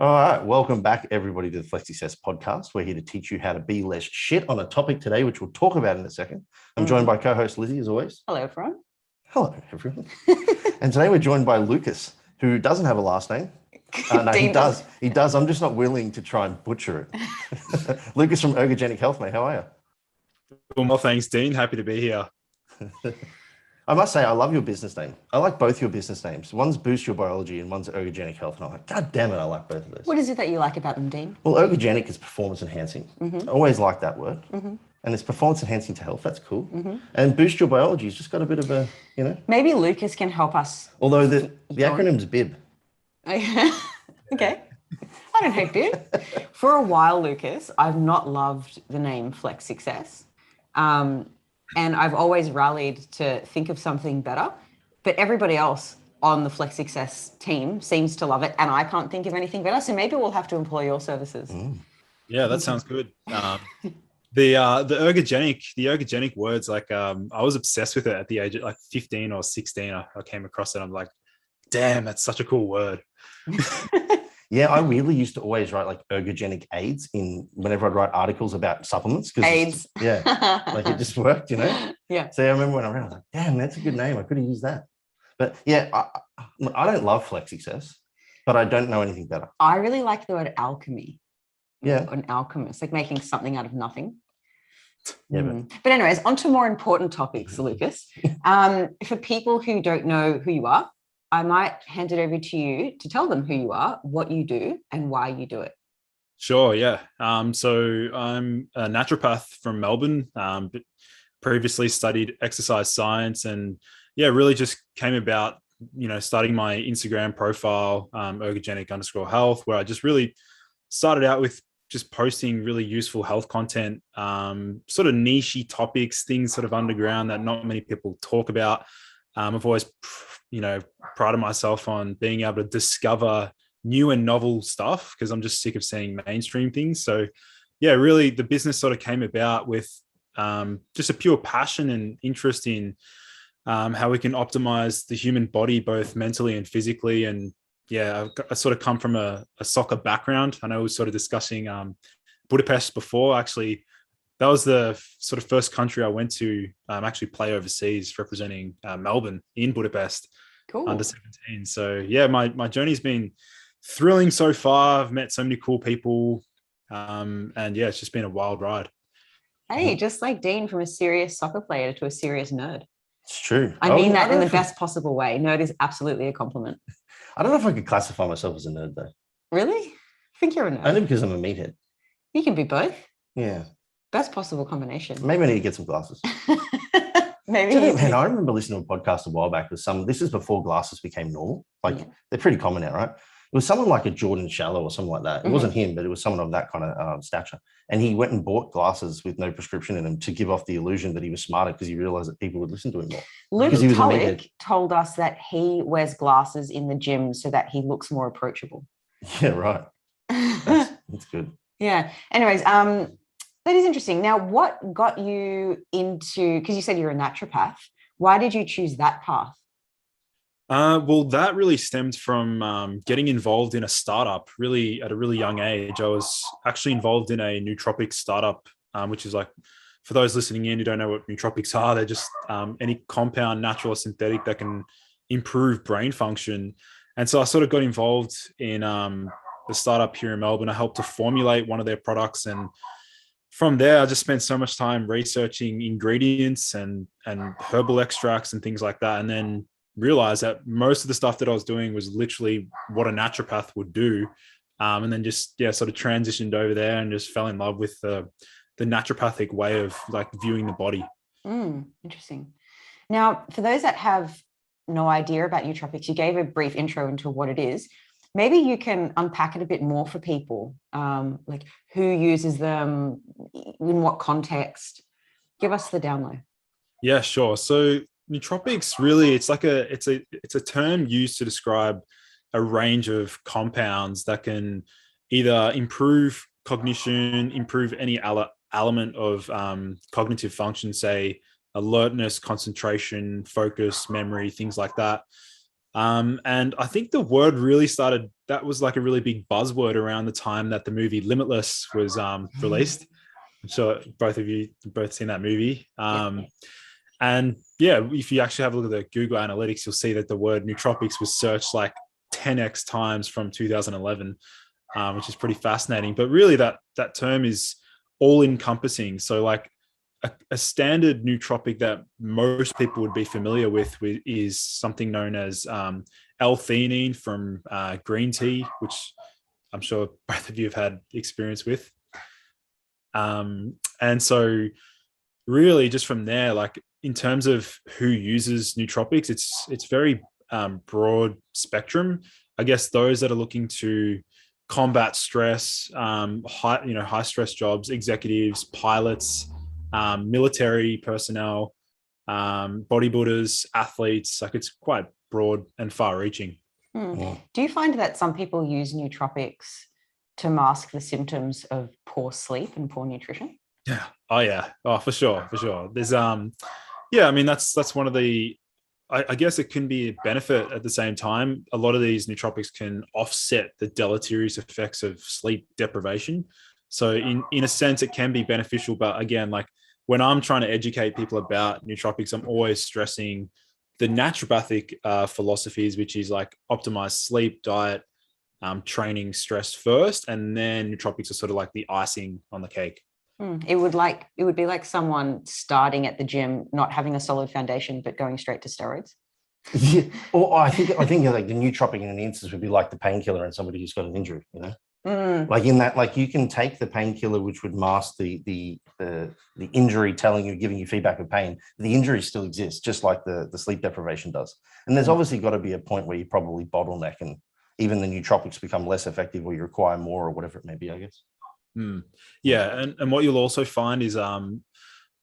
All right, welcome back, everybody, to the Flex Success podcast. We're here to teach you how to be less shit on a topic today, which we'll talk about in a second. I'm joined by co-host Lizzie, as always. Hello, everyone. Hello, everyone. And today we're joined by Lucas, who doesn't have a last name. No, he does. He does. I'm just not willing to try and butcher it. Lucas from Ergogenic Health, mate. How are you? Well, thanks, Dean. Happy to be here. I must say, I love your business name. I like both your business names. One's Boost Your Biology and one's Ergogenic Health. And I'm like, God damn it, I like both of those. What is it that you like about them, Dean? Well, ergogenic is performance enhancing. I always like that word. And it's performance enhancing to health. That's cool. And Boost Your Biology has just got a bit of a, you know. Maybe Lucas can help us. Although the acronym's BIB. Okay. I don't hate BIB. For a while, Lucas, I've not loved the name Flex Success. And I've always rallied to think of something better, but everybody else on the Flex Success team seems to love it, and I can't think of anything better. So maybe we'll have to employ your services. Yeah, that sounds good. The ergogenic words, like I was obsessed with it at the age of like 15 or 16. I came across it. I'm like, damn, that's such a cool word. Yeah, I really used to always write like ergogenic aids in whenever I'd write articles about supplements. AIDS. Yeah, like it just worked, you know? Yeah. So I remember when I read, I was like, damn, that's a good name. I could have used that. But yeah, I don't love Flex Success, but I don't know anything better. I really like the word alchemy. Yeah. An alchemist, like making something out of nothing. Yeah, But anyways, on to more important topics, Lucas. For people who don't know who you are, I might hand it over to you to tell them who you are, what you do, and why you do it. Sure, yeah. So I'm a naturopath from Melbourne, but previously studied exercise science, and yeah, really just came about, you know, starting my Instagram profile, ergogenic_health, where I just really started out with just posting really useful health content, sort of niche-y topics, things sort of underground that not many people talk about. I've always, you know, prided myself on being able to discover new and novel stuff because I'm just sick of seeing mainstream things. So yeah, really the business sort of came about with just a pure passion and interest in how we can optimize the human body, both mentally and physically. And yeah, I sort of come from a soccer background. I know we were sort of discussing Budapest before. Actually, that was the sort of first country I went to actually play overseas, representing Melbourne in Budapest. Cool. Under 17. So yeah, my journey's been thrilling so far. I've met so many cool people. And yeah, it's just been a wild ride. Hey, just like Dean, from a serious soccer player to a serious nerd. it's true. I mean that in the best possible way. Nerd is absolutely a compliment. I don't know if I could classify myself as a nerd, though. Really? I think you're a nerd. Only because I'm a meathead. You can be both. Yeah. Best possible combination. Maybe I need to get some glasses. Maybe. Man, I remember listening to a podcast a while back with this is before glasses became normal. Like they're pretty common now, right? It was someone like a Jordan Shallow or something like that. It wasn't him, but it was someone of that kind of stature. And he went and bought glasses with no prescription in them to give off the illusion that he was smarter because he realized that people would listen to him more. Luke Tulloch told us that he wears glasses in the gym so that he looks more approachable. Yeah, right. That's good. Yeah. Anyways, that is interesting. Now, what got you into, because you said you're a naturopath, why did you choose that path? Well, that really stemmed from getting involved in a startup really at a really young age. I was actually involved in a nootropic startup, which is like, for those listening in who don't know what nootropics are, they're just any compound, natural or synthetic, that can improve brain function. And so I sort of got involved in the startup here in Melbourne. I helped to formulate one of their products, and from there, I just spent so much time researching ingredients and herbal extracts and things like that. And then realized that most of the stuff that I was doing was literally what a naturopath would do. And then just, yeah, sort of transitioned over there and just fell in love with the naturopathic way of like viewing the body. Interesting. Now, for those that have no idea about nootropics, you gave a brief intro into what it is. Maybe you can unpack it a bit more for people, like who uses them, in what context. Give us the down low. Yeah, sure. So nootropics really, it's a term used to describe a range of compounds that can either improve cognition, improve any element of cognitive function, say alertness, concentration, focus, memory, things like that. And I think the word really started that was like a really big buzzword around the time that the movie Limitless was released. I'm sure both of you seen that movie. And yeah, if you actually have a look at the Google Analytics, you'll see that the word nootropics was searched like 10x times from 2011, which is pretty fascinating. But really, that term is all encompassing. So like a standard nootropic that most people would be familiar with is something known as L-theanine from green tea, which I'm sure both of you have had experience with. And so really just from there, like in terms of who uses nootropics, it's very broad spectrum. I guess those that are looking to combat stress, high stress jobs, executives, pilots, military personnel, bodybuilders, athletes, like it's quite broad and far reaching. Do you find that some people use nootropics to mask the symptoms of poor sleep and poor nutrition? Yeah. Oh yeah. Oh, for sure. There's yeah, I mean that's one of the, I guess it can be a benefit at the same time. A lot of these nootropics can offset the deleterious effects of sleep deprivation. So in a sense, it can be beneficial. But again, like when I'm trying to educate people about nootropics, I'm always stressing the naturopathic philosophies, which is like optimized sleep, diet, training, stress first, and then nootropics are sort of like the icing on the cake. It would be like someone starting at the gym, not having a solid foundation, but going straight to steroids. Yeah. Or I think like the nootropic in an instance would be like the painkiller in somebody who's got an injury, you know? Like in that, like you can take the painkiller, which would mask the injury, giving you feedback of pain. The injury still exists, just like the sleep deprivation does. And there's obviously got to be a point where you probably bottleneck and even the nootropics become less effective or you require more or whatever it may be, I guess. Yeah, and what you'll also find is a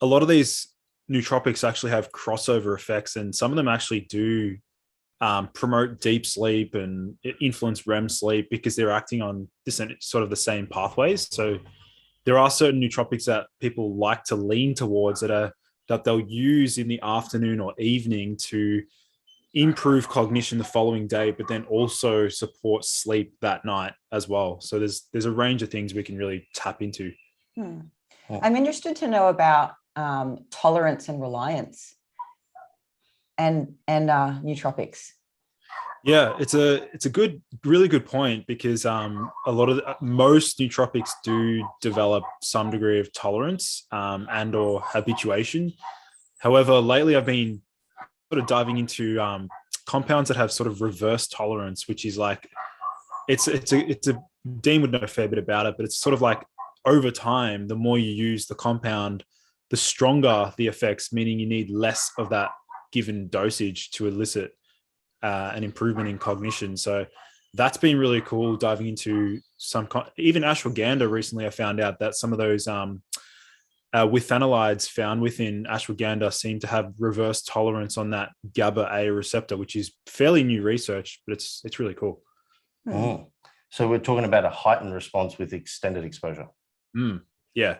lot of these nootropics actually have crossover effects, and some of them actually do promote deep sleep and influence REM sleep because they're acting on this sort of the same pathways. So there are certain nootropics that people like to lean towards that they'll use in the afternoon or evening to improve cognition the following day, but then also support sleep that night as well. So there's a range of things we can really tap into. I'm interested to know about tolerance and reliance and nootropics. Yeah, it's a really good point because most nootropics do develop some degree of tolerance and or habituation. However, lately I've been sort of diving into compounds that have sort of reverse tolerance, which is like it's a Dean would know a fair bit about it, but it's sort of like over time, the more you use the compound, the stronger the effects, meaning you need less of that given dosage to elicit an improvement in cognition. So that's been really cool, diving into even ashwagandha. Recently I found out that some of those withanolides found within ashwagandha seem to have reverse tolerance on that GABA A receptor, which is fairly new research, but it's really cool. So we're talking about a heightened response with extended exposure. Yeah,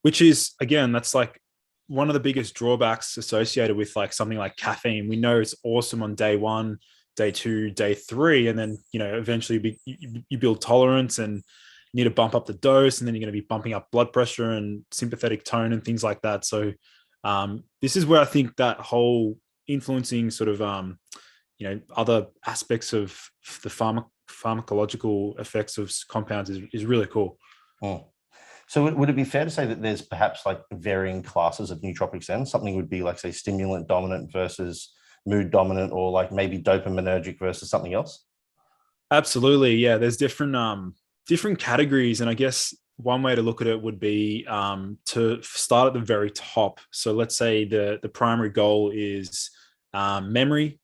which is, again, that's like one of the biggest drawbacks associated with like something like caffeine. We know it's awesome on day 1, day 2, day 3, and then eventually you build tolerance and need to bump up the dose, and then you're going to be bumping up blood pressure and sympathetic tone and things like that. So this is where I think that whole influencing sort of other aspects of the pharmacological effects of compounds is really cool. So would it be fair to say that there's perhaps like varying classes of nootropics then? Something would be like, say, stimulant dominant versus mood dominant, or like maybe dopaminergic versus something else? Absolutely. Yeah, there's different categories. And I guess one way to look at it would be to start at the very top. So let's say the primary goal is memory,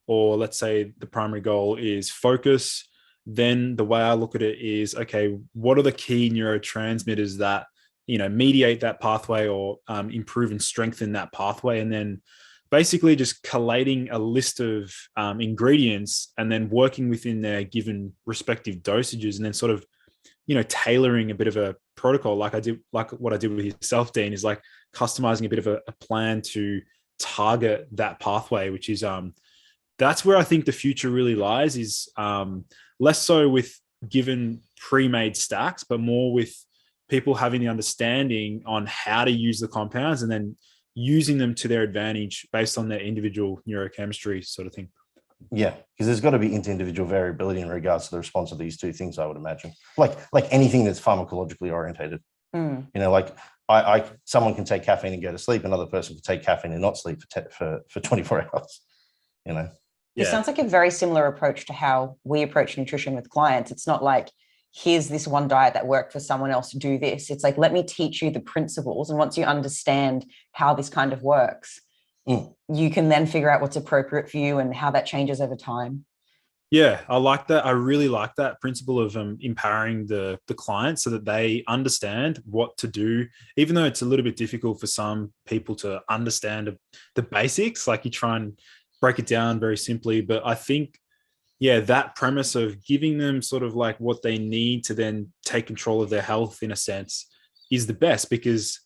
or let's say the primary goal is focus. Then the way I look at it is, okay, what are the key neurotransmitters that, mediate that pathway or improve and strengthen that pathway? And then basically just collating a list of ingredients and then working within their given respective dosages, and then sort of, tailoring a bit of a protocol like what I did with yourself, Dean, is like customizing a bit of a plan to target that pathway, which is that's where I think the future really lies, is less so with given pre-made stacks, but more with people having the understanding on how to use the compounds and then using them to their advantage based on their individual neurochemistry sort of thing. Yeah, because there's got to be individual variability in regards to the response of these two things, I would imagine. Like anything that's pharmacologically orientated. You know, like someone can take caffeine and go to sleep. Another person can take caffeine and not sleep for 24 hours. You know. It sounds like a very similar approach to how we approach nutrition with clients. It's not like, here's this one diet that worked for someone else, do this. It's like, let me teach you the principles. And once you understand how this kind of works, you can then figure out what's appropriate for you and how that changes over time. Yeah, I like that. I really like that principle of empowering the client so that they understand what to do, even though it's a little bit difficult for some people to understand the basics. Like, you try and break it down very simply. But I think, yeah, that premise of giving them sort of like what they need to then take control of their health in a sense is the best, because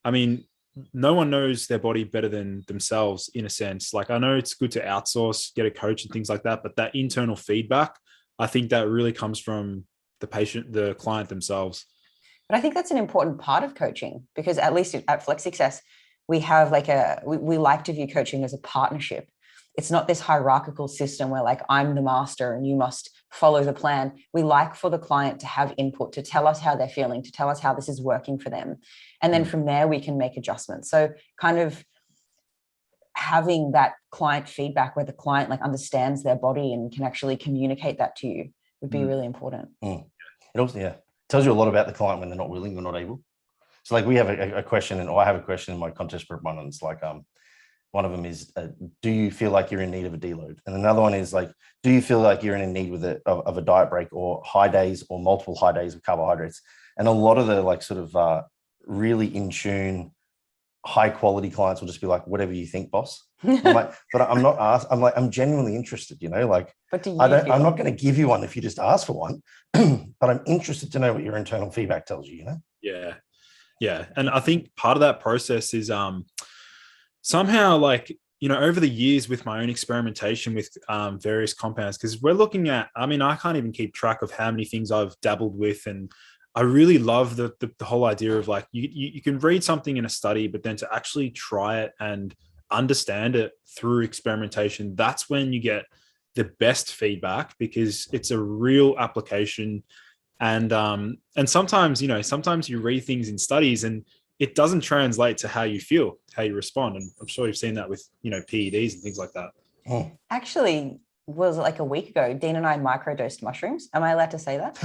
I mean, no one knows their body better than themselves in a sense. Like, I know it's good to outsource, get a coach and things like that, but that internal feedback, I think that really comes from the patient, the client themselves. But I think that's an important part of coaching, because at least at Flex Success, we have like we like to view coaching as a partnership. It's not this hierarchical system where like, I'm the master and you must follow the plan. We like for the client to have input, to tell us how they're feeling, to tell us how this is working for them. And then from there, we can make adjustments. So kind of having that client feedback where the client like understands their body and can actually communicate that to you would be really important. It also, tells you a lot about the client when they're not willing or not able. So like, we have a question, and I have a question in my contest group one, and it's like, one of them is, do you feel like you're in need of a deload? And another one is like, do you feel like you're in need of a diet break, or high days or multiple high days of carbohydrates? And a lot of the like sort of really in tune, high quality clients will just be like, whatever you think, boss. I'm like, but I'm not asked. I'm like, I'm genuinely interested, you know, like, but I'm not going to give you one if you just ask for one, but I'm interested to know what your internal feedback tells you, you know? Yeah. Yeah. And I think part of that process is, somehow, like, you know, over the years with my own experimentation with various compounds, because we're looking at, I mean, I can't even keep track of how many things I've dabbled with. And I really love the whole idea of like, you can read something in a study, but then to actually try it and understand it through experimentation, that's when you get the best feedback, because it's a real application. And sometimes, you know, sometimes you read things in studies and it doesn't translate to how you feel, how you respond. And I'm sure you've seen that with, you know, PEDs and things like that. Actually, was like a week ago, Dean and I microdosed mushrooms. Am I allowed to say that?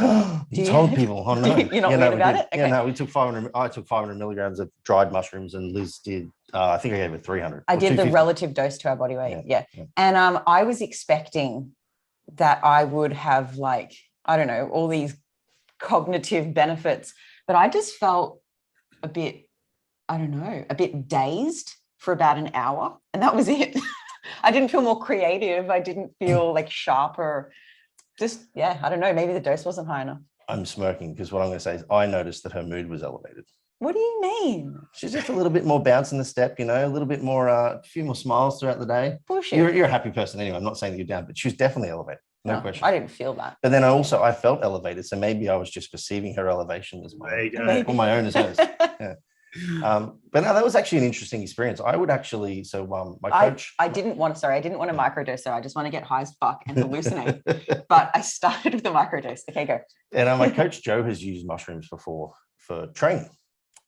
you told people. Oh no. You're not weird about it? Okay. Yeah, no, we took 500. I took 500 milligrams of dried mushrooms, and Liz did, I think I gave her 300. I did the relative dose to our body weight. Yeah. And I was expecting that I would have like, I don't know, all these cognitive benefits, but I just felt a bit, I don't know, a bit dazed for about an hour, and that was it. I didn't feel more creative. I didn't feel like sharper. Just, I don't know. Maybe the dose wasn't high enough. I'm smirking because what I'm going to say is I noticed that her mood was elevated. What do you mean? She's just a little bit more bounce in the step, you know, a little bit more, a few more smiles throughout the day. Bullshit. You're a happy person anyway. I'm not saying that you're down, but she was definitely elevated. No question. I didn't feel that. But then I felt elevated. So maybe I was just perceiving her elevation as my on my own as hers. Yeah. But no, that was actually an interesting experience. I would actually, my coach. I didn't want to microdose her. I just want to get high as fuck and hallucinate. But I started with the microdose. Okay, go. And my coach Joe has used mushrooms before for training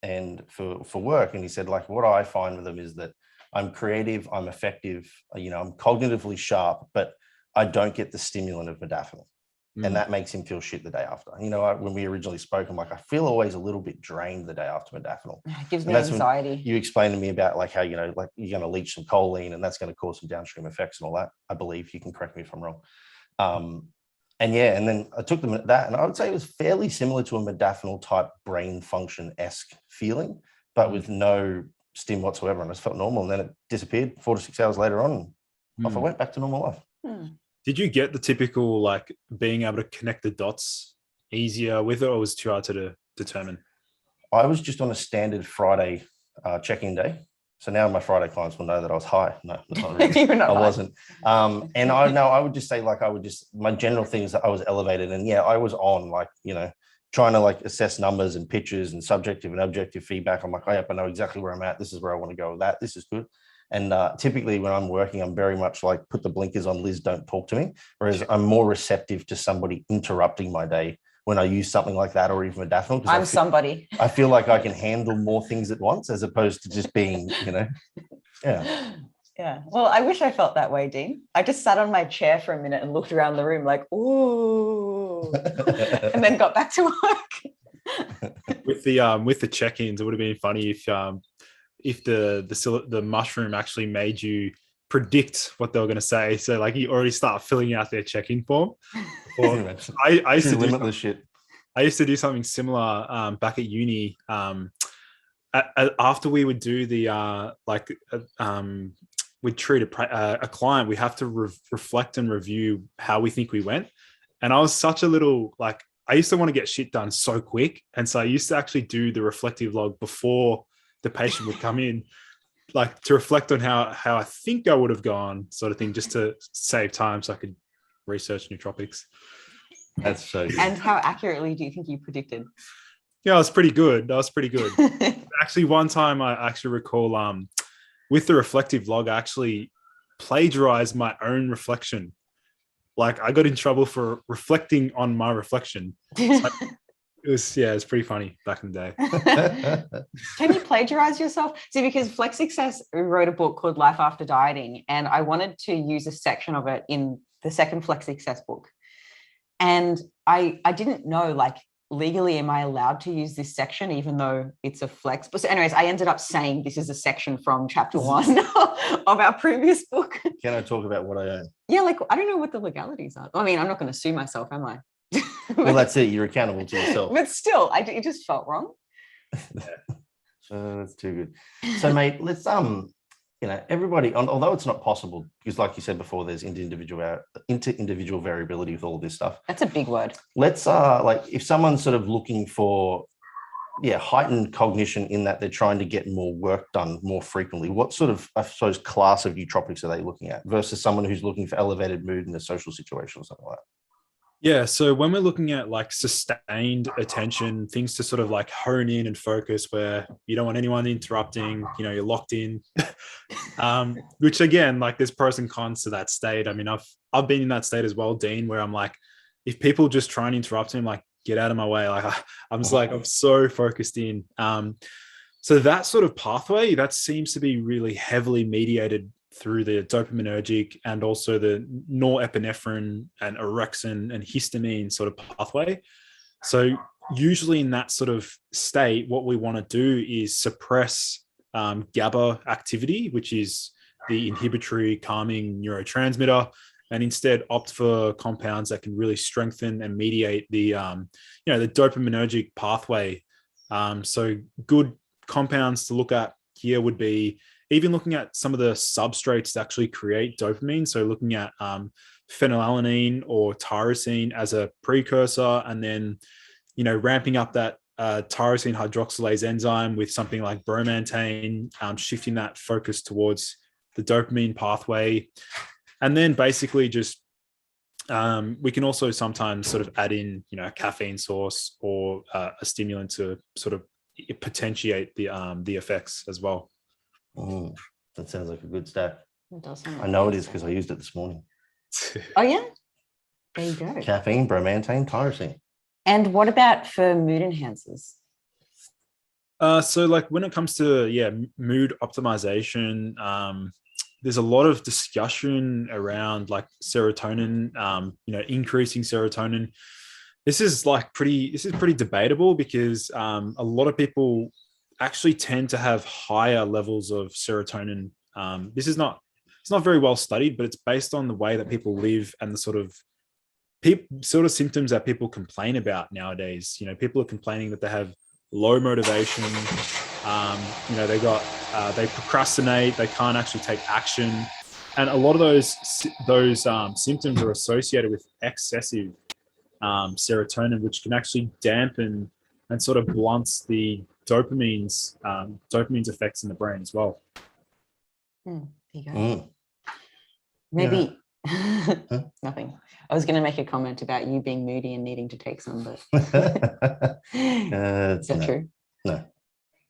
and for work. And he said, like, what I find with them is that I'm creative, I'm effective, you know, I'm cognitively sharp, but I don't get the stimulant of modafinil. And that makes him feel shit the day after. You know, when we originally spoke, I'm like, I feel always a little bit drained the day after modafinil. It gives me anxiety. You explained to me about like how, you know, like you're going to leach some choline and that's going to cause some downstream effects and all that. I believe, you can correct me if I'm wrong. And then I took them at that, and I would say it was fairly similar to a modafinil type brain function-esque feeling, but with no stim whatsoever. And I just felt normal, and then it disappeared 4 to 6 hours later on, and off I went back to normal life. Did you get the typical, like, being able to connect the dots easier with it, or was it too hard to determine? I was just on a standard Friday check-in day. So now my Friday clients will know that I was high. No, not really. You're not I high. wasn't. And I know I would just say like my general thing is that I was elevated, and yeah, I was on like, you know, trying to like assess numbers and pictures and subjective and objective feedback. I'm like, oh, yep, I know exactly where I'm at. This is where I want to go with that. This is good. And typically when I'm working, I'm very much like put the blinkers on, Liz, don't talk to me. Whereas I'm more receptive to somebody interrupting my day when I use something like that, or even modafinil. I'm somebody. I feel like I can handle more things at once as opposed to just being, you know, yeah. Yeah. Well, I wish I felt that way, Dean. I just sat on my chair for a minute and looked around the room like, ooh, and then got back to work. With the check-ins, it would have been funny if the mushroom actually made you predict what they were going to say. So like you already start filling out their check-in form. Or I used to do limitless shit. I used to do something similar back at uni. After we would do the we'd treat a client, we have to reflect and review how we think we went. And I was such a little like, I used to want to get shit done so quick, and so I used to actually do the reflective log before the patient would come in, like to reflect on how I think I would have gone, sort of thing, just to save time so I could research nootropics. That's so good. And how accurately do you think you predicted? Yeah, I was pretty good. Actually, one time I actually recall with the reflective log, I actually plagiarized my own reflection. Like I got in trouble for reflecting on my reflection. So it's pretty funny back in the day. Can you plagiarize yourself? See, because Flex Success wrote a book called Life After Dieting, and I wanted to use a section of it in the second Flex Success book. And I didn't know, like, legally, am I allowed to use this section even though it's a flex? But so anyways, I ended up saying this is a section from chapter 1 of our previous book. Can I talk about what I own? Yeah, like, I don't know what the legalities are. I mean, I'm not going to sue myself, am I? Well, that's it. You're accountable to yourself. But still, it just felt wrong. So that's too good. So, mate, let's you know, everybody, although it's not possible, because like you said before, there's inter-individual variability with all of this stuff. That's a big word. Let's like if someone's sort of looking for heightened cognition in that they're trying to get more work done more frequently, what sort of, I suppose, class of nootropics are they looking at versus someone who's looking for elevated mood in a social situation or something like that? Yeah, so when we're looking at like sustained attention, things to sort of like hone in and focus where you don't want anyone interrupting, you know, you're locked in, which again, like there's pros and cons to that state. I mean, I've been in that state as well, Dean, where I'm like, if people just try and interrupt me, I'm like, get out of my way. Like I'm just like, I'm so focused in. So that sort of pathway, that seems to be really heavily mediated through the dopaminergic and also the norepinephrine and orexin and histamine sort of pathway. So usually in that sort of state, what we want to do is suppress GABA activity, which is the inhibitory calming neurotransmitter, and instead opt for compounds that can really strengthen and mediate the the dopaminergic pathway. So good compounds to look at here would be even looking at some of the substrates that actually create dopamine. So looking at phenylalanine or tyrosine as a precursor, and then, you know, ramping up that tyrosine hydroxylase enzyme with something like bromantane, shifting that focus towards the dopamine pathway. And then basically just, we can also sometimes sort of add in, you know, a caffeine source or a stimulant to sort of potentiate the effects as well. That sounds like a good stack. It does sound I know it is because I used it this morning. Oh, yeah? There you go. Caffeine, bromantane, tyrosine. And what about for mood enhancers? So like when it comes to, mood optimization, there's a lot of discussion around like serotonin, increasing serotonin. This is pretty debatable because a lot of people actually tend to have higher levels of serotonin. It's not very well studied, but it's based on the way that people live and the sort of symptoms that people complain about nowadays. You know, people are complaining that they have low motivation. They procrastinate. They can't actually take action, and a lot of those symptoms are associated with excessive serotonin, which can actually dampen and sort of blunts the dopamine's effects in the brain as well. There you go. Mm. Maybe nothing. I was going to make a comment about you being moody and needing to take some, but is that true? No.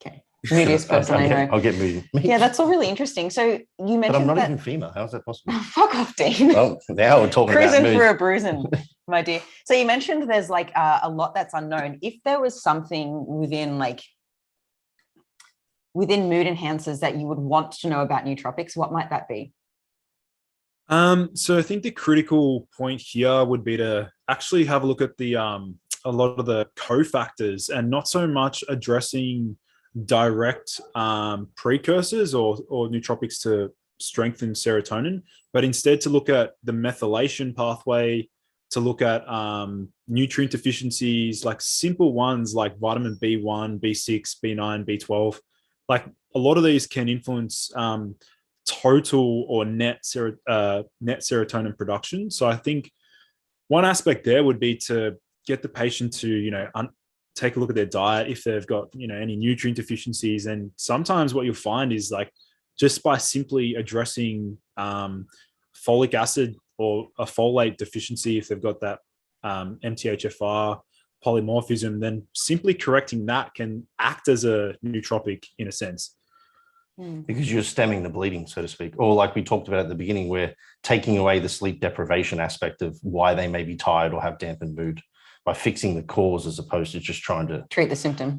Okay. Moodiest person I know. I'll get moody. Yeah, that's all really interesting. So you mentioned but I'm not even female. How's that possible? Fuck off, Dean. Well, now we're talking about cruising mood. for a bruising, my dear. So you mentioned there's like a lot that's unknown. If there was something within mood enhancers that you would want to know about nootropics, what might that be? So I think the critical point here would be to actually have a look at the a lot of the cofactors and not so much addressing direct precursors or nootropics to strengthen serotonin, but instead to look at the methylation pathway, to look at nutrient deficiencies, like simple ones like vitamin B1, B6, B9, B12. Like a lot of these can influence total or net serotonin production. So I think one aspect there would be to get the patient to, take a look at their diet if they've got, any nutrient deficiencies. And sometimes what you'll find is like just by simply addressing folic acid or a folate deficiency, if they've got that MTHFR polymorphism, then simply correcting that can act as a nootropic in a sense. Because you're stemming the bleeding, so to speak. Or like we talked about at the beginning, we're taking away the sleep deprivation aspect of why they may be tired or have dampened mood by fixing the cause as opposed to just trying to treat the symptom.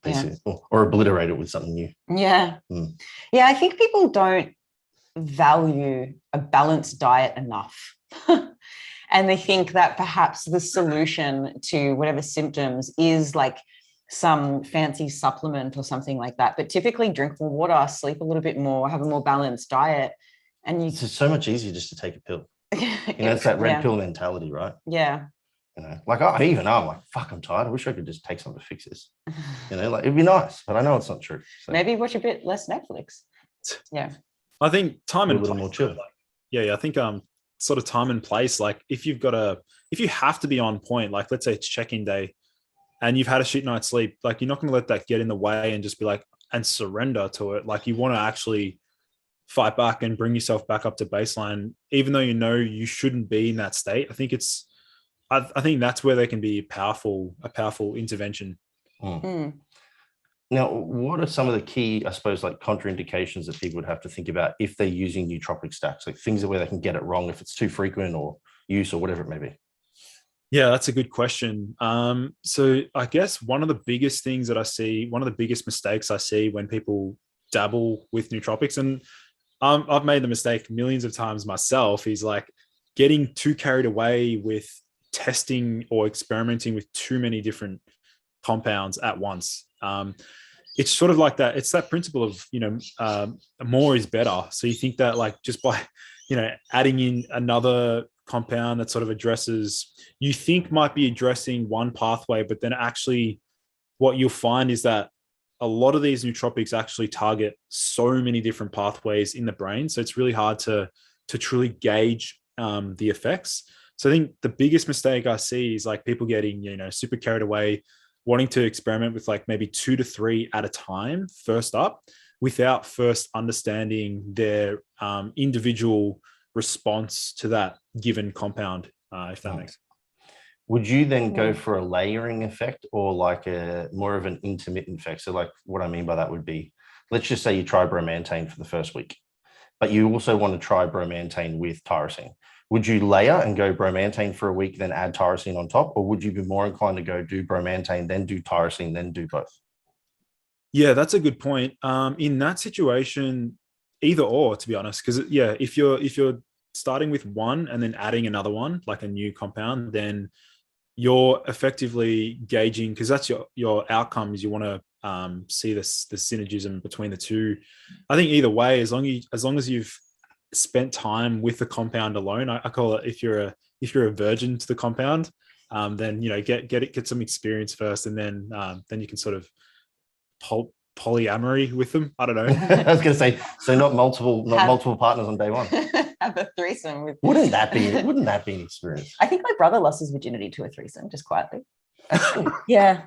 Basically. Or obliterate it with something new. Yeah. Yeah, I think people don't value a balanced diet enough. And they think that perhaps the solution to whatever symptoms is like some fancy supplement or something like that. But typically drink more water, sleep a little bit more, have a more balanced diet. And it's just so much easier just to take a pill. It's that red pill mentality, right? Yeah. Like I'm like, fuck, I'm tired. I wish I could just take something to fix this. Like it'd be nice, but I know it's not true. So. Maybe watch a bit less Netflix. Yeah. I think time and a little more chill. I think sort of time and place. Like if you have to be on point, like let's say it's check-in day and you've had a shit night's sleep, like you're not going to let that get in the way and just be like, and surrender to it. Like you want to actually fight back and bring yourself back up to baseline, even though you shouldn't be in that state. I think that's where there can be a powerful intervention. Now, what are some of the key, I suppose, like contraindications that people would have to think about if they're using nootropic stacks, like things where they can get it wrong if it's too frequent or use or whatever it may be? Yeah, that's a good question. So I guess one of the biggest things that I see, one of the biggest mistakes I see when people dabble with nootropics, and I've made the mistake millions of times myself, is like getting too carried away with testing or experimenting with too many different compounds at once. It's sort of like that. It's that principle of, more is better. So you think that like just by, adding in another compound that sort of addresses, you think might be addressing one pathway, but then actually what you'll find is that a lot of these nootropics actually target so many different pathways in the brain. So it's really hard to truly gauge the effects. So I think the biggest mistake I see is like people getting, super carried away, wanting to experiment with like maybe 2 to 3 at a time first up, without first understanding their individual response to that given compound, if that makes sense. Would you then go for a layering effect or like a more of an intermittent effect? So like what I mean by that would be, let's just say you try bromantane for the first week, but you also want to try bromantane with tyrosine. Would you layer and go bromantane for a week, then add tyrosine on top? Or would you be more inclined to go do bromantane, then do tyrosine, then do both? Yeah, that's a good point. In that situation, either or, to be honest, because if you're starting with one and then adding another one, like a new compound, then you're effectively gauging, because that's your outcomes. You want to see the synergism between the two. I think either way, as long as you've spent time with the compound alone, I call it, if you're a virgin to the compound, then get some experience first, and then you can sort of polyamory with them. I don't know. I was going to say, so not multiple partners on day one. Have a threesome with. Wouldn't that be an experience? I think my brother lost his virginity to a threesome, just quietly. Yeah.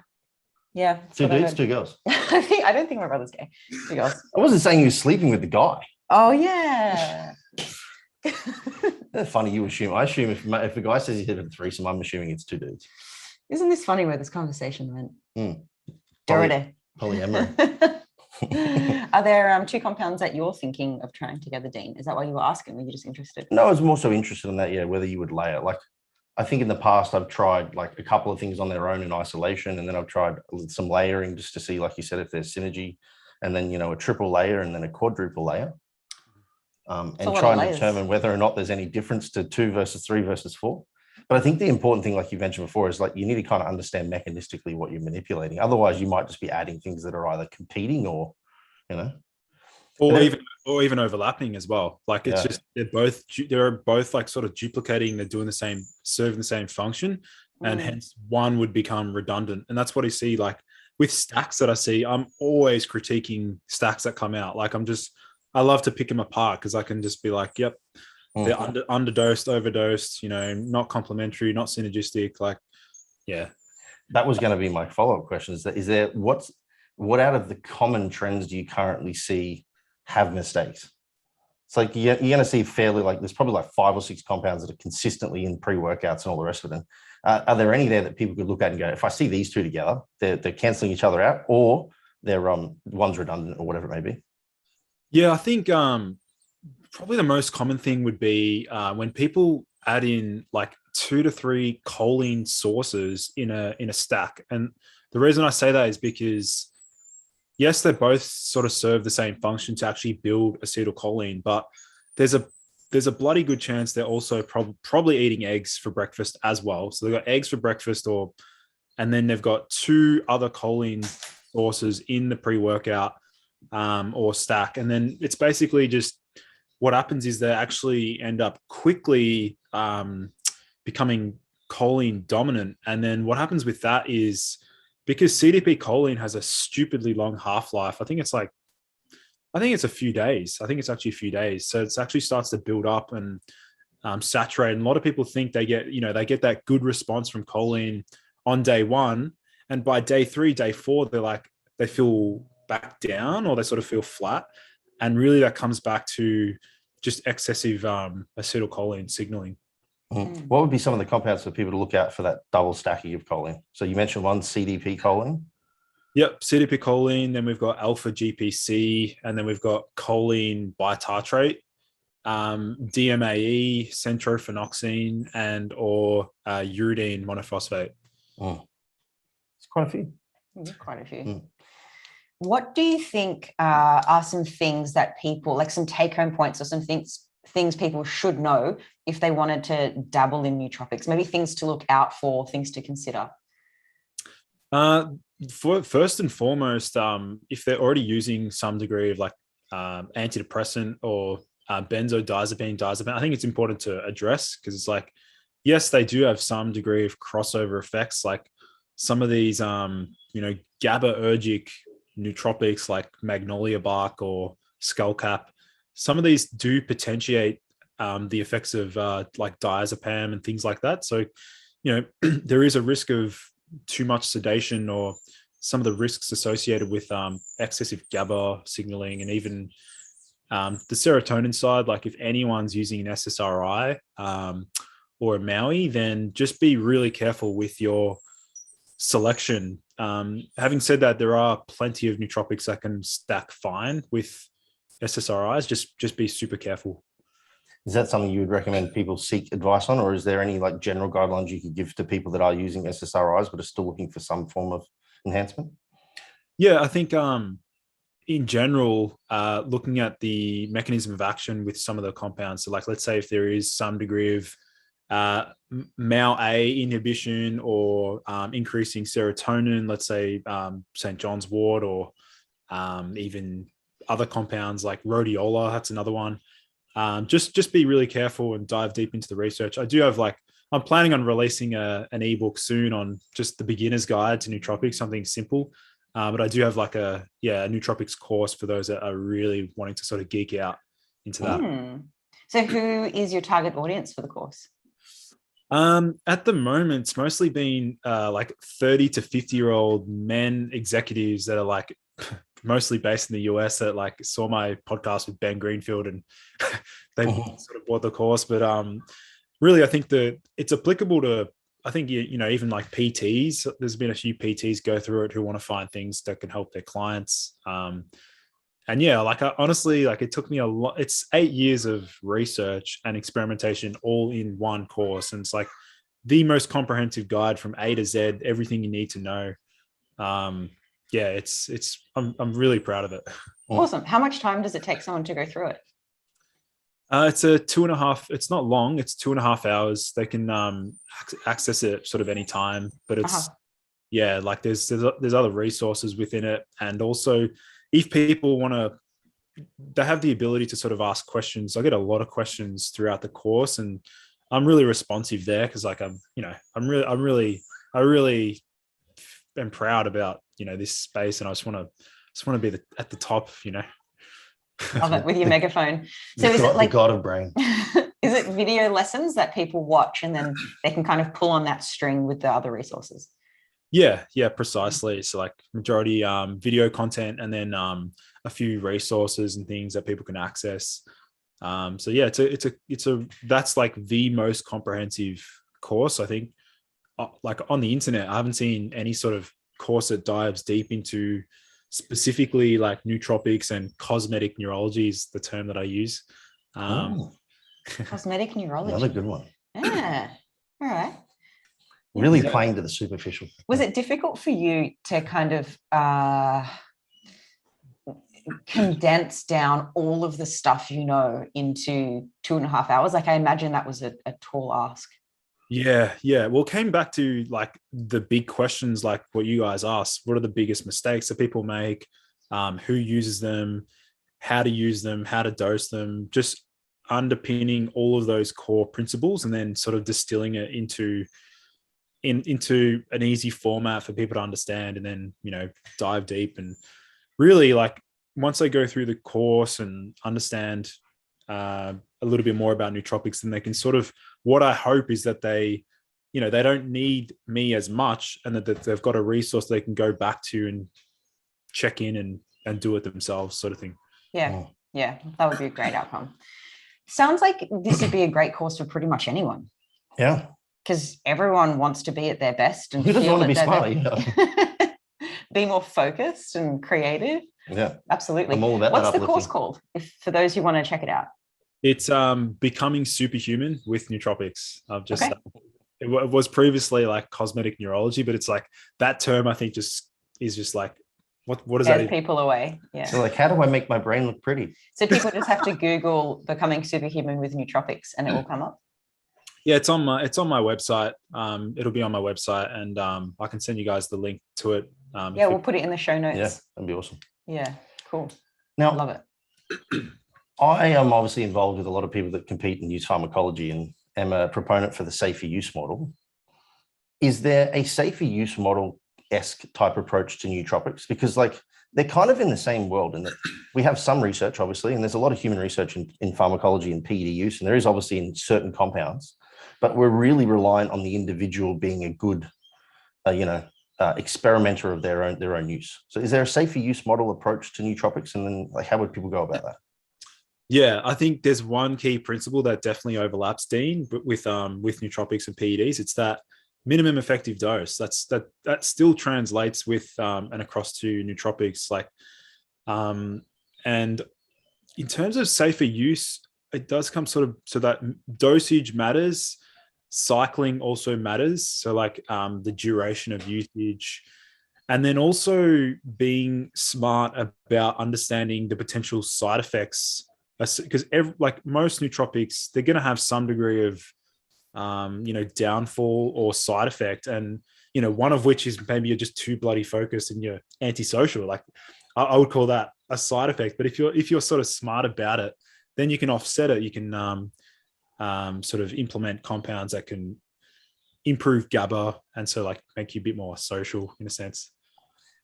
2 dudes, 2 girls. I don't think my brother's gay. 2 girls. I wasn't saying he was sleeping with the guy. Oh yeah. That's funny. You assume. I assume if a guy says he's had a threesome, I'm assuming it's two dudes. Isn't this funny where this conversation went? Polyamory. Are there two compounds that you're thinking of trying together, Dean? Is that why you were asking? Were you just interested? No, I was more so interested in that. Yeah, whether you would layer. Like, I think in the past I've tried like a couple of things on their own in isolation, and then I've tried some layering just to see, like you said, if there's synergy, and then a triple layer and then a quadruple layer. And try and determine whether or not there's any difference to 2 versus 3 versus 4. But I think the important thing, like you mentioned before, is like you need to kind of understand mechanistically what you're manipulating. Otherwise, you might just be adding things that are either competing or, or even overlapping as well. Like it's just they're both like sort of duplicating. They're doing serving the same function, and hence one would become redundant. And that's what I see. Like with stacks that I see, I'm always critiquing stacks that come out. Like I love to pick them apart because I can just be like, yep, they're underdosed, overdosed, not complementary, not synergistic. Like, yeah. That was going to be my follow-up question. Is there what out of the common trends do you currently see have mistakes? It's like you're going to see fairly like there's probably like 5 or 6 compounds that are consistently in pre-workouts and all the rest of them. Are there any there that people could look at and go, if I see these two together, they're canceling each other out, or they're one's redundant or whatever it may be? Yeah, I think probably the most common thing would be when people add in like 2 to 3 choline sources in a stack. And the reason I say that is because, yes, they both sort of serve the same function to actually build acetylcholine, but there's a bloody good chance they're also probably eating eggs for breakfast as well. So they've got eggs for breakfast, and then they've got 2 other choline sources in the pre-workout or stack. And then it's basically just what happens is they actually end up quickly becoming choline dominant. And then what happens with that is because CDP choline has a stupidly long half-life. I think it's a few days. I think it's actually a few days. So it actually starts to build up and saturate. And a lot of people think they get that good response from choline on day 1. And by day 3, day 4, they feel back down or they sort of feel flat. And really that comes back to just excessive acetylcholine signaling. What would be some of the compounds for people to look out for that double stacking of choline? So you mentioned one, CDP choline. Yep, CDP choline. Then we've got alpha GPC, and then we've got choline bitartrate, DMAE, centrophenoxine, and or uridine monophosphate. It's quite a few. Quite a few. What do you think are some things that people, like some take-home points or some things people should know if they wanted to dabble in nootropics? Maybe things to look out for, things to consider. First and foremost, if they're already using some degree of like antidepressant or benzodiazepine, I think it's important to address, because it's like, yes, they do have some degree of crossover effects. Like some of these, GABAergic nootropics like magnolia bark or skullcap, some of these do potentiate the effects of like diazepam and things like that. So, there is a risk of too much sedation or some of the risks associated with excessive GABA signaling, and even the serotonin side. Like if anyone's using an SSRI or a Maui, then just be really careful with your selection. Having said that, there are plenty of nootropics that can stack fine with SSRIs. Just be super careful. Is that something you would recommend people seek advice on, or is there any like general guidelines you could give to people that are using SSRIs but are still looking for some form of enhancement? Yeah, I think in general, looking at the mechanism of action with some of the compounds. So like, let's say if there is some degree of MAO-A inhibition or increasing serotonin, let's say St. John's wort, or even other compounds like rhodiola, that's another one. Just be really careful and dive deep into the research. I'm planning on releasing an ebook soon on just the beginner's guide to nootropics, something simple. But I do have like a nootropics course for those that are really wanting to sort of geek out into that. So who is your target audience for the course? At the moment, it's mostly been like 30 to 50-year-old men executives that are like mostly based in the US that like saw my podcast with Ben Greenfield and they sort of bought the course. But really, I think that it's applicable to, I think, even like PTs. There's been a few PTs go through it who want to find things that can help their clients. And yeah, like honestly, like it took me a lot. It's 8 years of research and experimentation all in one course. And it's like the most comprehensive guide from A to Z, everything you need to know. Yeah, I'm really proud of it. Awesome. How much time does it take someone to go through it? It's a 2.5. It's not long. It's 2.5 hours. They can access it sort of any time, but it's yeah, like there's other resources within it, and also if people want to, they have the ability to sort of ask questions. I get a lot of questions throughout the course, and I'm really responsive there because like I really am proud about this space, and I just want to be at the top. Love it, with your megaphone. So is it like the god of brain? Is it video lessons that people watch and then they can kind of pull on that string with the other resources? Yeah, precisely. So like majority video content, and then a few resources and things that people can access. So yeah, it's a that's like the most comprehensive course, I think. Like on the internet, I haven't seen any sort of course that dives deep into specifically like nootropics, and cosmetic neurology is the term that I use. Cosmetic neurology. Another good one. Yeah. All right. Really playing to the superficial. Was it difficult for you to kind of condense down all of the stuff into 2.5 hours? Like I imagine that was a tall ask. Yeah. Well, it came back to like the big questions, like what you guys asked. What are the biggest mistakes that people make? Who uses them? How to use them? How to dose them? Just underpinning all of those core principles, and then sort of distilling it into an easy format for people to understand, and then dive deep. And really, like once they go through the course and understand a little bit more about nootropics, then they can sort of, what I hope is that they don't need me as much, and that they've got a resource they can go back to and check in and do it themselves, sort of thing. Yeah, that would be a great outcome. Sounds like this would be a great course for pretty much anyone. Yeah. Because everyone wants to be at their best and who doesn't want to be smart? Be more focused and creative. Yeah, absolutely. I'm all about What's that the course called? For those who want to check it out. It's becoming superhuman with nootropics. It was previously like cosmetic neurology, but it's like that term I think just is just like what does that even? People away. Yeah. So like, how do I make my brain look pretty? So people just have to Google becoming superhuman with nootropics and it will come up. Yeah, it's on my website. It'll be on my website, and I can send you guys the link to it. We'll put it in the show notes. Yeah, that'd be awesome. Yeah, cool. Now, I love it. I am obviously involved with a lot of people that compete and use pharmacology, and am a proponent for the safer use model. Is there a safer use model-esque type approach to nootropics? Because like they're kind of in the same world, and we have some research, obviously, and there's a lot of human research in pharmacology and PED use, and there is obviously in certain compounds, but we're really reliant on the individual being a good, experimenter of their own use. So is there a safer use model approach to nootropics? And then like, how would people go about that? Yeah, I think there's one key principle that definitely overlaps, Dean, but with nootropics and PEDs. It's that minimum effective dose. That still translates with and across to nootropics. Like, and in terms of safer use, it does come sort of so that dosage matters. Cycling also matters. So like the duration of usage, and then also being smart about understanding the potential side effects, because like most nootropics, they're going to have some degree of downfall or side effect, and one of which is maybe you're just too bloody focused and you're antisocial. Like I would call that a side effect. But if you're sort of smart about it, then you can offset it. You can sort of implement compounds that can improve GABA, and so like make you a bit more social in a sense.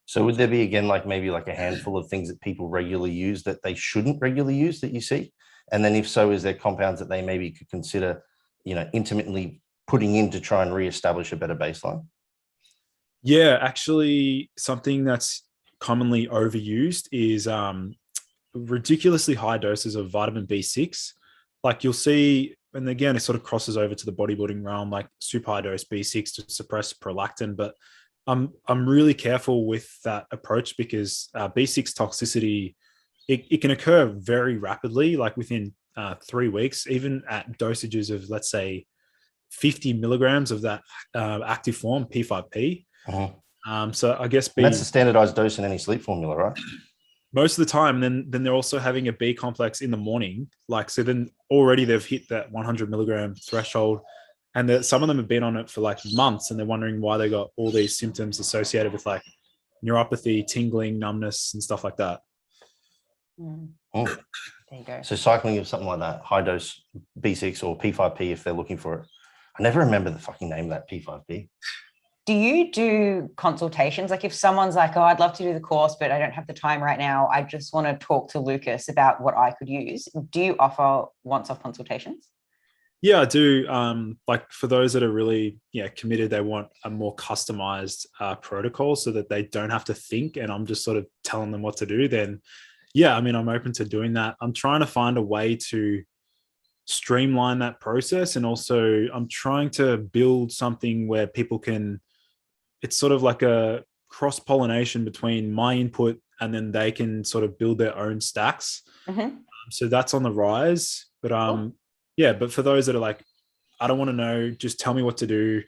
So would there be, again, like maybe like a handful of things that people regularly use that they shouldn't regularly use that you see? And then if so, is there compounds that they maybe could consider, intermittently putting in to try and reestablish a better baseline? Yeah, actually something that's commonly overused is ridiculously high doses of vitamin B6. Like you'll see, and again, it sort of crosses over to the bodybuilding realm, like super high dose B6 to suppress prolactin. But I'm really careful with that approach because B6 toxicity, it can occur very rapidly, like within 3 weeks, even at dosages of, let's say, 50 milligrams of that active form, P5P. So I guess that's the standardized dose in any sleep formula, right? Most of the time. Then they're also having a B complex in the morning. Like, so then already they've hit that 100 milligram threshold. And some of them have been on it for like months, and they're wondering why they got all these symptoms associated with like neuropathy, tingling, numbness, and stuff like that. There you go. So cycling of something like that, high dose B6 or P5P if they're looking for it. I never remember the fucking name of that P5P. Do you do consultations? Like if someone's like, oh, I'd love to do the course, but I don't have the time right now. I just want to talk to Lucas about what I could use. Do you offer once-off consultations? Yeah, I do. Like for those that are really committed, they want a more customized protocol so that they don't have to think and I'm just sort of telling them what to do. Then, yeah, I mean, I'm open to doing that. I'm trying to find a way to streamline that process. And also I'm trying to build something where people can, it's sort of like a cross-pollination between my input and then they can sort of build their own stacks. So that's on the rise. But but for those that are like, I don't want to know, just tell me what to do.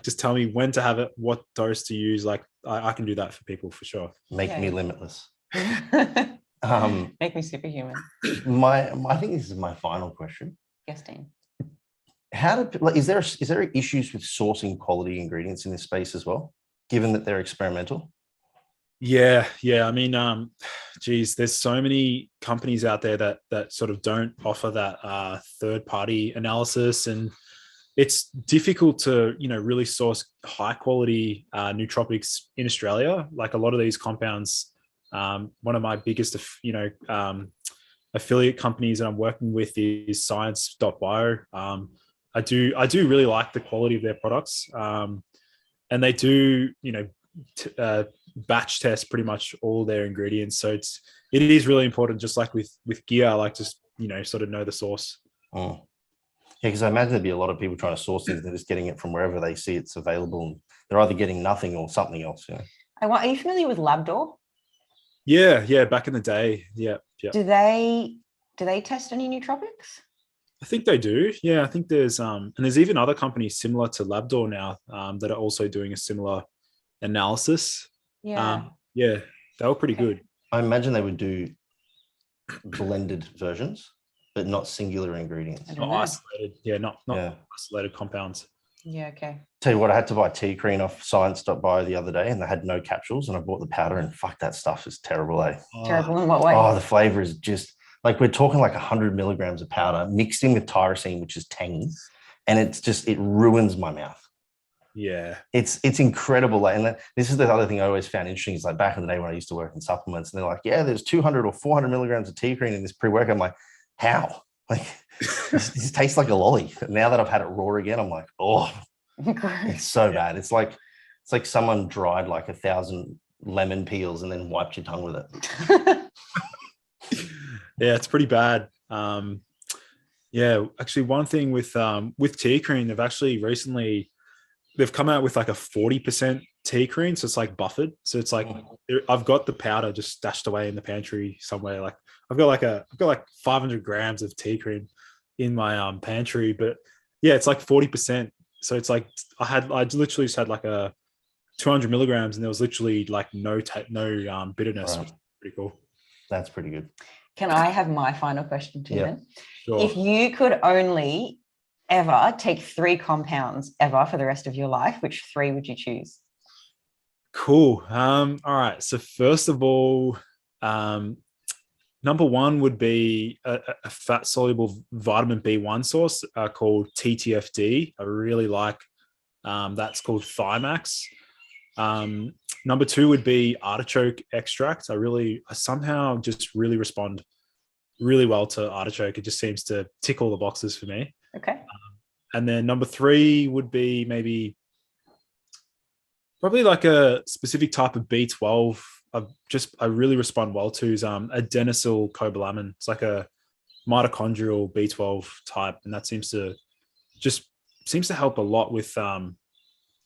Just tell me when to have it, what dose to use. Like I can do that for people for sure. Make me limitless. Make me superhuman. I think this is my final question. Yes, Dean. Is there issues with sourcing quality ingredients in this space as well, given that they're experimental? Yeah. I mean, there's so many companies out there that sort of don't offer that third-party analysis, and it's difficult to really source high quality nootropics in Australia. Like a lot of these compounds, one of my biggest affiliate companies that I'm working with is science.bio. I do really like the quality of their products, and they do batch test pretty much all their ingredients. So it is really important, just like with gear, like just sort of know the source. Yeah, because I imagine there'd be a lot of people trying to source things. They're just getting it from wherever they see it's available, and they're either getting nothing or something else. Are you familiar with Labdoor? Yeah, back in the day. Yeah. Do they test any nootropics? I think they do. Yeah, I think there's and there's even other companies similar to Labdoor now that are also doing a similar analysis. Yeah. They were pretty good. I imagine they would do blended versions, but not singular ingredients. Not isolated. Not isolated compounds. Yeah, okay. Tell you what, I had to buy tea cream off science.bio the other day, and they had no capsules, and I bought the powder, and fuck, that stuff is terrible, eh? Terrible in what way? Oh, the flavor is just like, we're talking like 100 milligrams of powder mixed in with tyrosine, which is tangy, and it ruins my mouth. Yeah, it's incredible. And this is the other thing I always found interesting is like back in the day when I used to work in supplements, and they're like, yeah, there's 200 or 400 milligrams of tea cream in this pre-workout. I'm like, how? Like, this tastes like a lolly. Now that I've had it raw again, I'm like, oh, it's so bad. It's like someone dried like 1,000 lemon peels and then wiped your tongue with it. Yeah, it's pretty bad. Actually, one thing with tea cream, they've actually recently come out with like a 40% tea cream, so it's like buffered. So it's like I've got the powder just stashed away in the pantry somewhere. Like I've got like 500 grams of tea cream in my pantry, but yeah, it's like 40%. So it's like I literally just had like a 200 milligrams, and there was literally like no bitterness. Right. Which is pretty cool. That's pretty good. Can I have my final question to you then? Sure. If you could only ever take 3 compounds ever for the rest of your life, which 3 would you choose? Cool. All right. So first of all, number 1 would be a fat soluble vitamin B1 source called TTFD. I really like that's called Thymax. Number 2 would be artichoke extract. I somehow just really respond really well to artichoke. It just seems to tick all the boxes for me. Okay. And then number 3 would be probably like a specific type of B12 I really respond well to is adenosylcobalamin. It's like a mitochondrial B12 type, and that seems to help a lot with a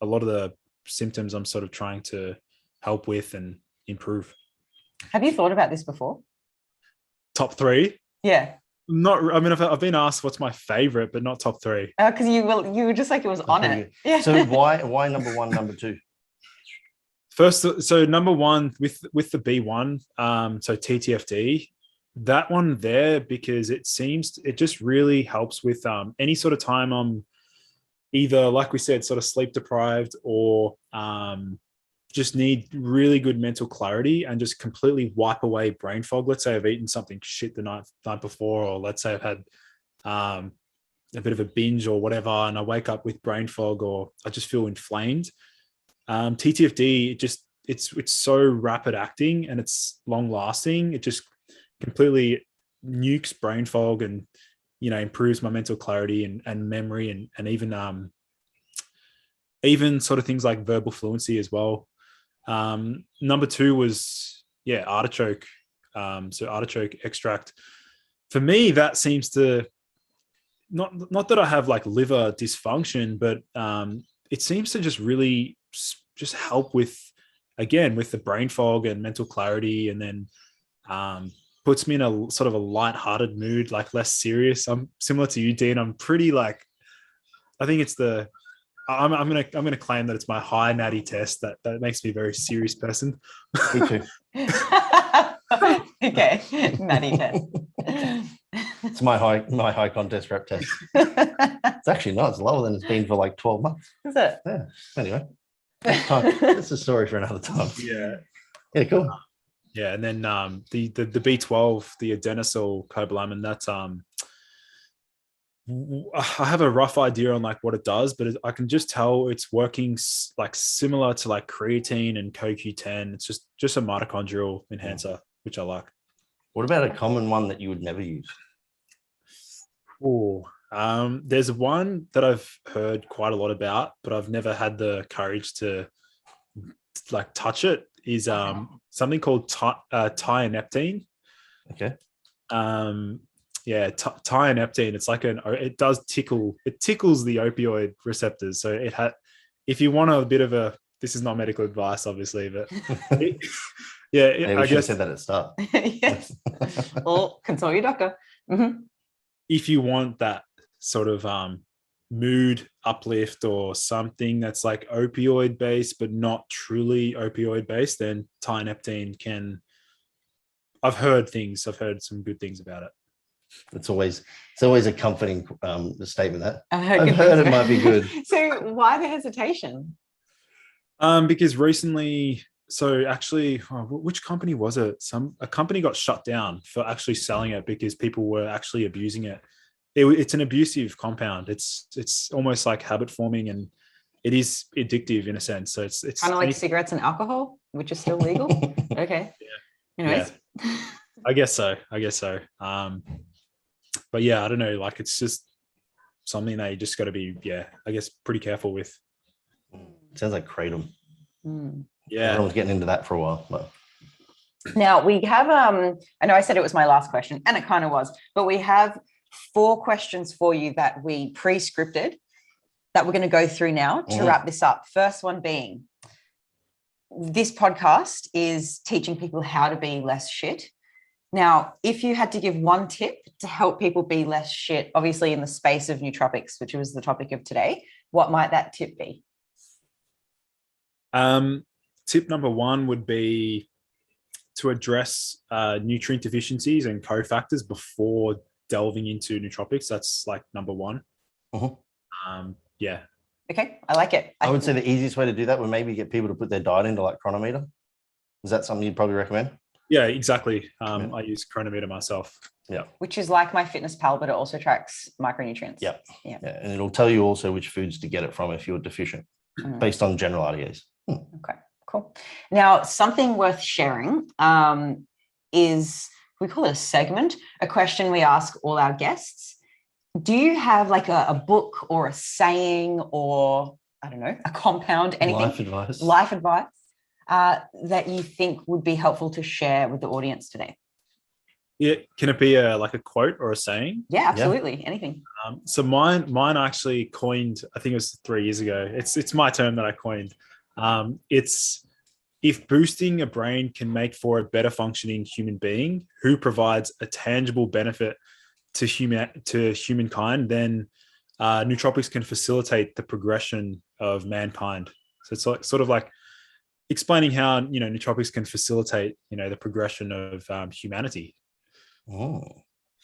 lot of the symptoms I'm sort of trying to help with and improve. Have you thought about this before? Top 3? Yeah. Not. I mean, I've been asked what's my favorite, but not top 3. Because you were just like it was on it. Yeah. So why number 1, number 2? First, so number 1 with the B1, so TTFD, that one there, because it just really helps with any sort of time I'm either, like we said, sort of sleep deprived or just need really good mental clarity and just completely wipe away brain fog. Let's say I've eaten something shit the night before, or let's say I've had a bit of a binge or whatever, and I wake up with brain fog or I just feel inflamed. TTFD, it's so rapid acting and it's long lasting. It just completely nukes brain fog and, you know, improves my mental clarity and memory and even sort of things like verbal fluency as well. Number 2 was artichoke. So artichoke extract. For me, that seems to not that I have like liver dysfunction, but it seems to just really just help with the brain fog and mental clarity, and then puts me in a sort of a lighthearted mood, like less serious. I'm similar to you, Dean. I'm pretty like, I think it's I'm gonna claim that it's my high Natty test that makes me a very serious person. Me too. Okay, Natty test. It's my high contest rep test. It's actually not. It's lower than it's been for like 12 months. Is it? Yeah. Anyway, that's a story for another time. Yeah. Yeah. Cool. Yeah, and then the B12, the adenosylcobalamin, that's I have a rough idea on like what it does, but I can just tell it's working like similar to like creatine and CoQ10. It's just a mitochondrial enhancer, which I like. What about a common one that you would never use? Oh, there's one that I've heard quite a lot about, but I've never had the courage to like touch it. Is something called tianeptine. Okay. Tianeptine. It's like it tickles the opioid receptors. So if you want a bit of this is not medical advice, obviously, but I guess have said that at the start. Yes. Well, consult your doctor. Mm-hmm. If you want that sort of mood uplift or something that's like opioid based but not truly opioid based, then tianeptine can. I've heard some good things about it. It's always a comforting statement that I've heard it might be good. So why the hesitation? Because recently, so actually, which company was it? A company got shut down for actually selling it because people were actually abusing it. It's an abusive compound. It's almost like habit forming, and it is addictive in a sense. So it's kind of like cigarettes and alcohol, which is still legal. Okay. Yeah. Anyways. Yeah. I guess so. But yeah, I don't know. Like it's just something that you just got to be, I guess, pretty careful with. Sounds like kratom. Yeah, I was getting into that for a while. But. Now we have. I know I said it was my last question, and it kind of was, but we have 4 questions for you that we pre-scripted that we're going to go through now to wrap this up. First one being, this podcast is teaching people how to be less shit. Now, if you had to give one tip to help people be less shit, obviously in the space of nootropics, which was the topic of today, what might that tip be? Tip number 1 would be to address nutrient deficiencies and cofactors before delving into nootropics. That's like number 1. Yeah. Okay, I like it. I would say the easiest way to do that would maybe get people to put their diet into like Chronometer. Is that something you'd probably recommend? Yeah, exactly. I use Chronometer myself. Yeah. Which is like MyFitnessPal, but it also tracks micronutrients. Yeah. And it'll tell you also which foods to get it from if you're deficient, based on general RDAs. Okay, cool. Now, something worth sharing is, we call it a segment, a question we ask all our guests. Do you have like a book or a saying or, I don't know, a compound, anything? Life advice. Life advice that you think would be helpful to share with the audience today? Yeah, can it be like a quote or a saying? Yeah, absolutely. Anything. So mine actually coined, I think it was 3 years ago. It's my term that I coined. It's, if boosting a brain can make for a better functioning human being who provides a tangible benefit to humankind, then nootropics can facilitate the progression of mankind. So it's like, sort of like explaining how, nootropics can facilitate, the progression of humanity. Oh,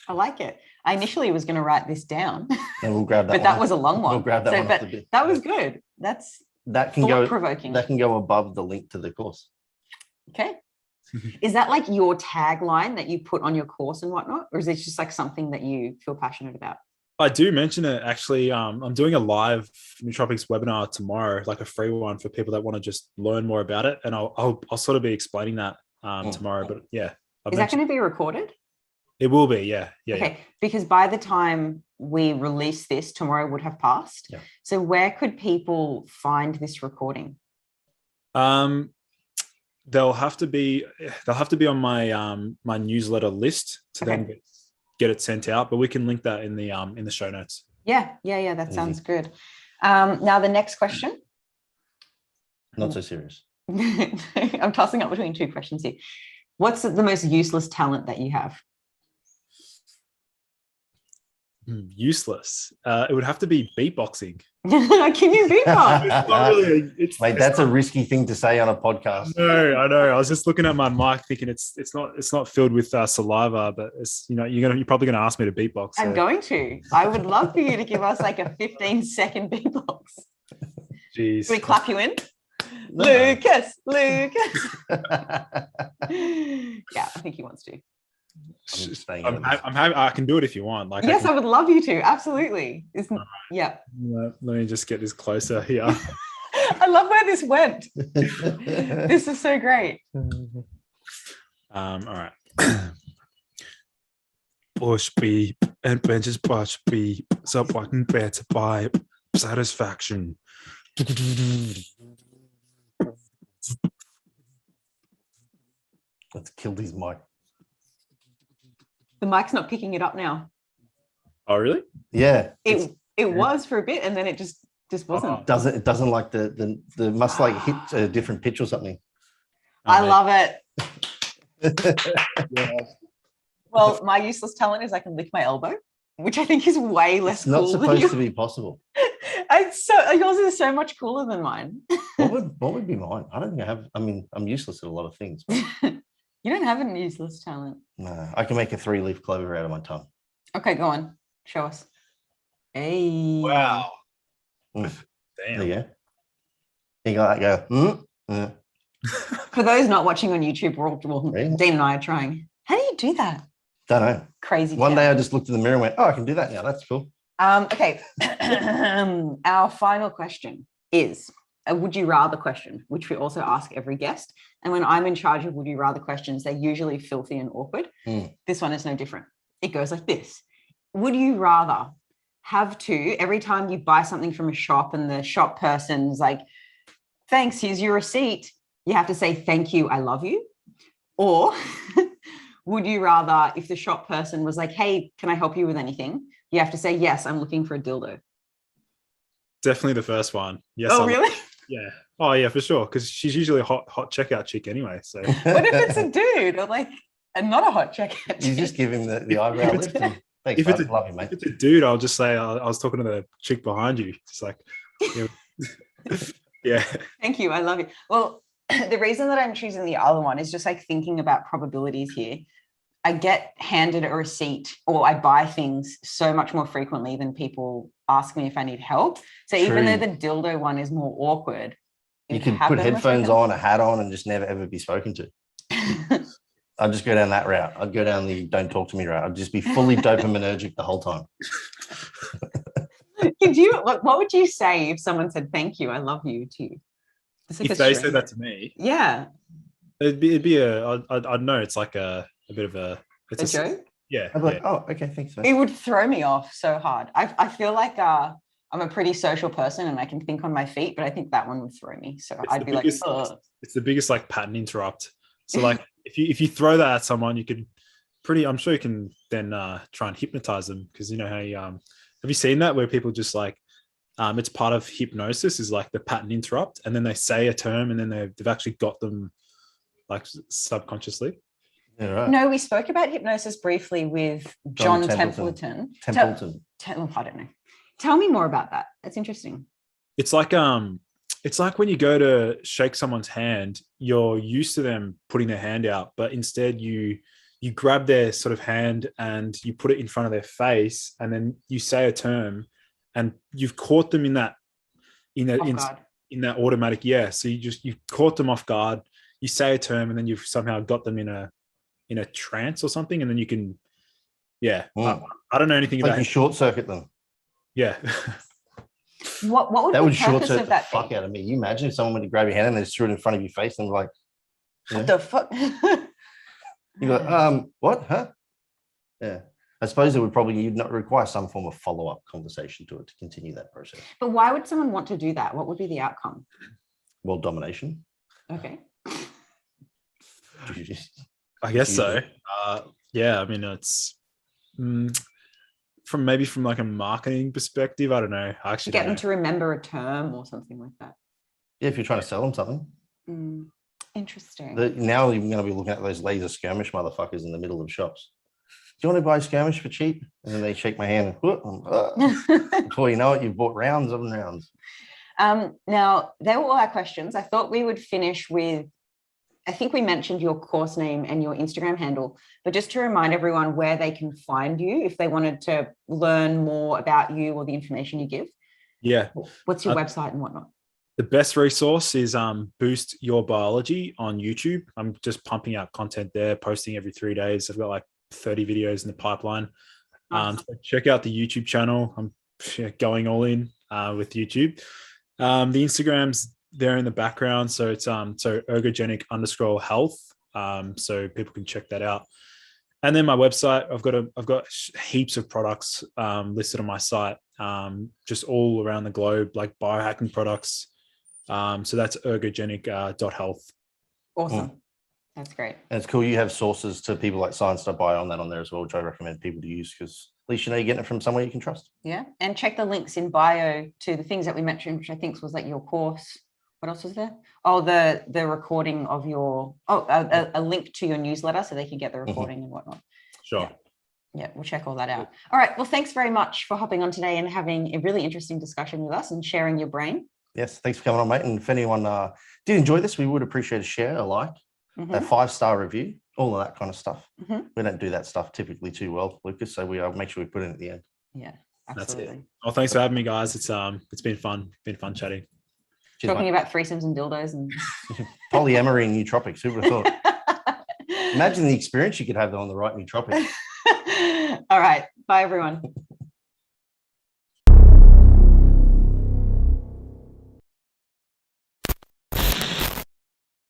I like it. I initially was going to write this down, and we'll grab that. but that was a long one. We'll grab that So, one. but Off the bit. that was good. That's that can go thought-provoking. That can go above the link to the course. Okay. Is that like your tagline that you put on your course and whatnot, or is it just like something that you feel passionate about? I do mention it actually. I'm doing a live Nootropics webinar tomorrow, like a free one for people that want to just learn more about it, and I'll sort of be explaining that tomorrow. But yeah, is that going to be recorded? It will be, yeah. Okay, because by the time we release this, tomorrow would have passed. Yeah. So where could people find this recording? They'll have to be on my newsletter list to then get it sent out, but we can link that in the show notes. Yeah. That sounds good. Now the next question. Not so serious. I'm tossing up between two questions here. What's the most useless talent that you have? Useless. It would have to be beatboxing. Can you beatbox? It's not really. Mate, that's a risky thing to say on a podcast. No, I know. I was just looking at my mic, thinking it's not filled with saliva, but it's you're probably going to ask me to beatbox. So. I'm going to. I would love for you to give us like a 15-second beatbox. Jeez. Can we clap you in? No. Lucas. Yeah, I think he wants to. I'm happy. I can do it if you want. Like, yes, I would love you to. Absolutely. Yeah. Let me just get this closer here. I love where this went. This is so great. All right. Push beep and benches push beep. Sub button better pipe. Satisfaction. Let's kill these mic. The mic's not picking it up now. Oh, really? Yeah. It was for a bit, and then it just wasn't. It doesn't like the must like hit a different pitch or something. I love it. Yeah. Well, my useless talent is I can lick my elbow, which I think is way less It's not cool supposed than to be possible. Yours is so much cooler than mine. What would be mine? I don't think I have. I mean, I'm useless at a lot of things. But You don't have a useless talent. no, I can make a 3-leaf clover out of my tongue. Okay, go on. Show us. Hey. Wow. There Damn. you go. You got that go. For those not watching on YouTube, Really? Dean and I are trying. How do you do that? Don't know. Crazy. One town. day I just looked in the mirror and went, "Oh, I can do that now. That's cool." Okay. Our final question is a would you rather question, which we also ask every guest. And when I'm in charge of would you rather questions, they're usually filthy and awkward. This one is no different. It goes like this. Would you rather have to, every time you buy something from a shop and the shop person's like, thanks, here's your receipt, you have to say, thank you, I love you? Or would you rather, if the shop person was like, hey, can I help you with anything? You have to say, yes, I'm looking for a dildo. Definitely the first one. Yes. Oh, really? Yeah. Oh, yeah, for sure. Because she's usually a hot checkout chick anyway. So. What if it's a dude or like not a hot checkout chick? You just give him the eyebrow lift. And, thanks, If it's bud. Love you, mate. If it's a dude, I'll just say I was talking to the chick behind you. It's like, yeah. Thank you. I love you. Well, the reason that I'm choosing the other one is just like thinking about probabilities here. I get handed a receipt or I buy things so much more frequently than people ask me if I need help. So even though the dildo one is more awkward, You could put headphones on, a hat on, and just never ever be spoken to. I'd just go down that route. I'd go down the don't talk to me route. I'd just be fully dopaminergic the whole time. What would you say if someone said, thank you, I love you to you? Like if they said that to me, yeah, I'd know it's like a bit of a joke. Yeah. I'd be like, oh, okay, thanks, man. It would throw me off so hard. I feel like I'm a pretty social person and I can think on my feet, but I think that one would throw me. So It's I'd the be biggest- like, ugh. It's the biggest like pattern interrupt. So like if you throw that at someone, you could I'm sure you can then try and hypnotize them, because you know how you, have you seen that where people just like it's part of hypnosis is like the pattern interrupt, and then they say a term and then they've actually got them like subconsciously. Yeah, right. No, we spoke about hypnosis briefly with John John Templeton. Templeton. I don't know. Tell me more about that. That's interesting. It's like when you go to shake someone's hand, you're used to them putting their hand out, but instead you grab their sort of hand and you put it in front of their face, and then you say a term, and you've caught them in that automatic, so you've caught them off guard. You say a term, and then you've somehow got them in a trance or something, and then you can I don't know anything Like about you short circuit them. Yeah. What would That the would short purpose circuit of the that fuck be? out of me. You imagine if someone went to grab your hand and they just threw it in front of your face and like, What the fuck? you go, what? Huh? Yeah. I suppose you'd not require some form of follow-up conversation to it to continue that process. But why would someone want to do that? What would be the outcome? World domination. Okay. I guess so. Yeah, I mean, it's from like a marketing perspective. I don't know. I actually Get don't them know. to remember a term or something like that. Yeah, if you're trying to sell them something. Interesting. Now you're going to be looking at those laser skirmish motherfuckers in the middle of shops. Do you want to buy skirmish for cheap? And then they shake my hand. Before you know it, you've bought rounds and rounds. Now, they were all our questions. I thought we would finish with, I think we mentioned your course name and your Instagram handle, but just to remind everyone where they can find you if they wanted to learn more about you or the information you give. Yeah. What's your website and whatnot? The best resource is Boost Your Biology on YouTube. I'm just pumping out content there, posting every 3 days. I've got like 30 videos in the pipeline. Nice. So check out the YouTube channel. I'm going all in with YouTube. The Instagram's there in the background, so it's so ergogenic_health. So people can check that out. And then my website, I've got heaps of products listed on my site, just all around the globe, like biohacking products. So that's ergogenic.health. Awesome. That's great. And it's cool. You have sources to people like Science.bio on that on there as well, which I recommend people to use because at least you know you're getting it from somewhere you can trust. Yeah. And check the links in bio to the things that we mentioned, which I think was like your course. What else was there? Oh, the recording of your, a link to your newsletter so they can get the recording and whatnot. Sure. Yeah, we'll check all that out. All right. Well, thanks very much for hopping on today and having a really interesting discussion with us and sharing your brain. Yes. Thanks for coming on, mate. And if anyone did enjoy this, we would appreciate a share, a like, a 5-star review, all of that kind of stuff. We don't do that stuff typically too well, Lucas. So we make sure we put it at the end. Yeah, absolutely. That's it. Well, thanks for having me, guys. It's been fun. Been fun chatting. Cheers, Talking mate. about threesomes and dildos and Polyamory and nootropics. Who would have thought? Imagine the experience you could have on the right nootropic. All right. Bye, everyone.